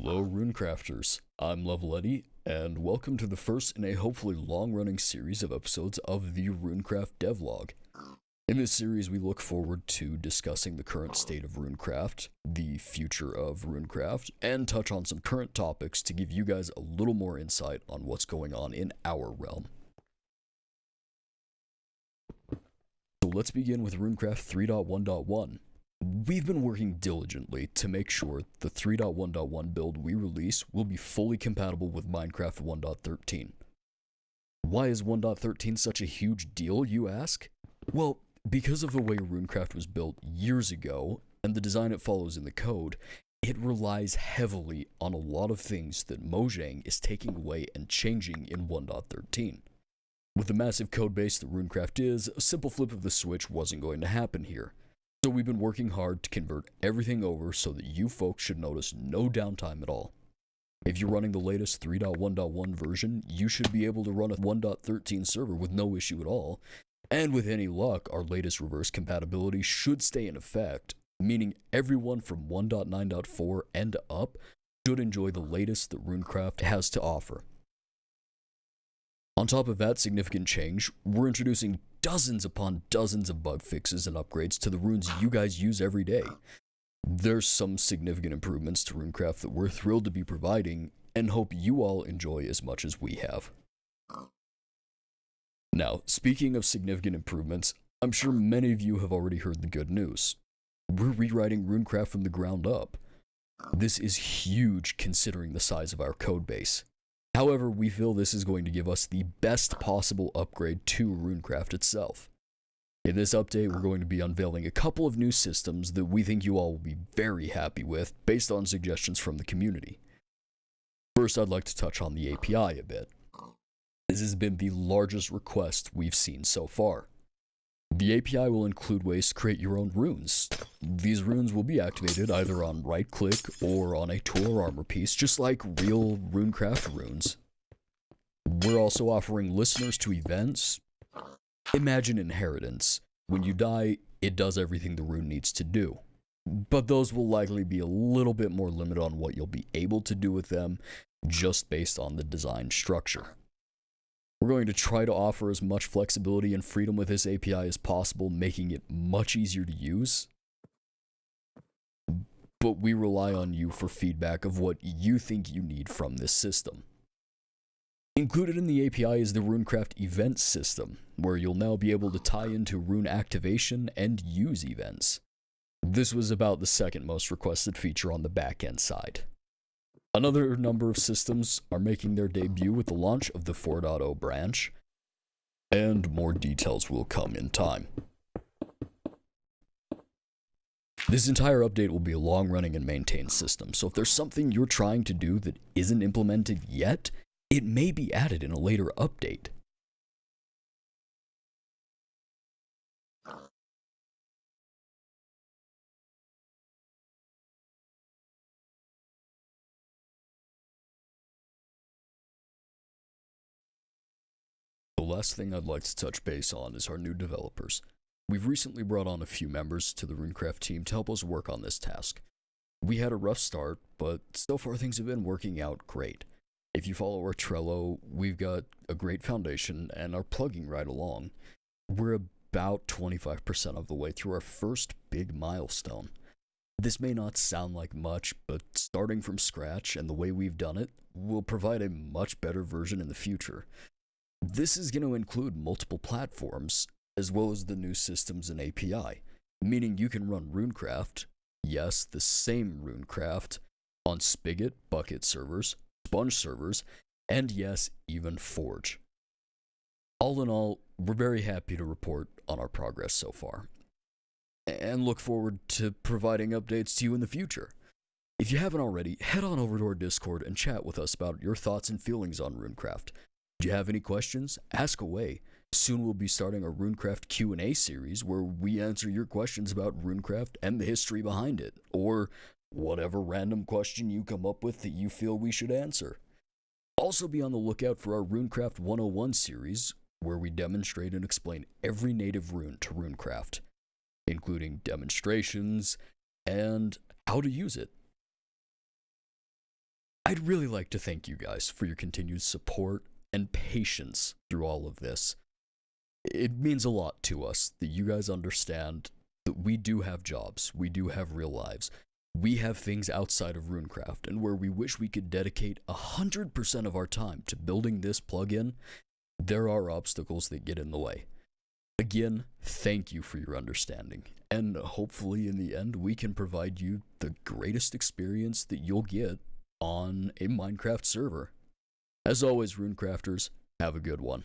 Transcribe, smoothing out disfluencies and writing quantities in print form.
Hello Runecrafters, I'm Level Eddie, and welcome to the first in a hopefully long-running series of episodes of the Runecraft Devlog. In this series we look forward to discussing the current state of Runecraft, the future of Runecraft, and touch on some current topics to give you guys a little more insight on what's going on in our realm. So let's begin with Runecraft 3.1.1. We've been working diligently to make sure the 3.1.1 build we release will be fully compatible with Minecraft 1.13. Why is 1.13 such a huge deal, you ask? Well, because of the way Runecraft was built years ago, and the design it follows in the code, it relies heavily on a lot of things that Mojang is taking away and changing in 1.13. With the massive codebase that Runecraft is, a simple flip of the switch wasn't going to happen here. So we've been working hard to convert everything over so that you folks should notice no downtime at all. If you're running the latest 3.1.1 version, you should be able to run a 1.13 server with no issue at all, and with any luck, our latest reverse compatibility should stay in effect, meaning everyone from 1.9.4 and up should enjoy the latest that Runecraft has to offer. On top of that significant change, we're introducing dozens upon dozens of bug fixes and upgrades to the runes you guys use every day. There's some significant improvements to Runecraft that we're thrilled to be providing, and hope you all enjoy as much as we have. Now, speaking of significant improvements, I'm sure many of you have already heard the good news. We're rewriting Runecraft from the ground up. This is huge considering the size of our codebase. However, we feel this is going to give us the best possible upgrade to Runecraft itself. In this update, we're going to be unveiling a couple of new systems that we think you all will be very happy with based on suggestions from the community. First, I'd like to touch on the API a bit. This has been the largest request we've seen so far. The API will include ways to create your own runes. These runes will be activated either on right-click or on a tool or armor piece, just like real Runecraft runes. We're also offering listeners to events. Imagine Inheritance. When you die, it does everything the rune needs to do. But those will likely be a little bit more limited on what you'll be able to do with them, just based on the design structure. We're going to try to offer as much flexibility and freedom with this API as possible, making it much easier to use. But we rely on you for feedback of what you think you need from this system. Included in the API is the Runecraft event system, where you'll now be able to tie into rune activation and use events. This was about the second most requested feature on the back-end side. Another number of systems are making their debut with the launch of the 4.0 branch, and more details will come in time. This entire update will be a long-running and maintained system, so if there's something you're trying to do that isn't implemented yet, it may be added in a later update. The last thing I'd like to touch base on is our new developers. We've recently brought on a few members to the Runecraft team to help us work on this task. We had a rough start, but so far things have been working out great. If you follow our Trello, we've got a great foundation and are plugging right along. We're about 25% of the way through our first big milestone. This may not sound like much, but starting from scratch and the way we've done it will provide a much better version in the future. This is going to include multiple platforms, as well as the new systems and API, meaning you can run Runecraft, yes, the same Runecraft, on Spigot, Bucket servers, Sponge servers, and yes, even Forge. All in all, we're very happy to report on our progress so far, and look forward to providing updates to you in the future. If you haven't already, head on over to our Discord and chat with us about your thoughts and feelings on Runecraft. Do you have any questions? Ask away. Soon we'll be starting a Runecraft Q&A series where we answer your questions about Runecraft and the history behind it, or whatever random question you come up with that you feel we should answer. Also be on the lookout for our Runecraft 101 series, where we demonstrate and explain every native rune to Runecraft, including demonstrations and how to use it. I'd really like to thank you guys for your continued support and patience through all of this. It means a lot to us that you guys understand that we do have jobs, we do have real lives. We have things outside of Runecraft, and where we wish we could dedicate 100% of our time to building this plugin, there are obstacles that get in the way. Again, thank you for your understanding, and hopefully in the end we can provide you the greatest experience that you'll get on a Minecraft server. As always, Runecrafters, have a good one.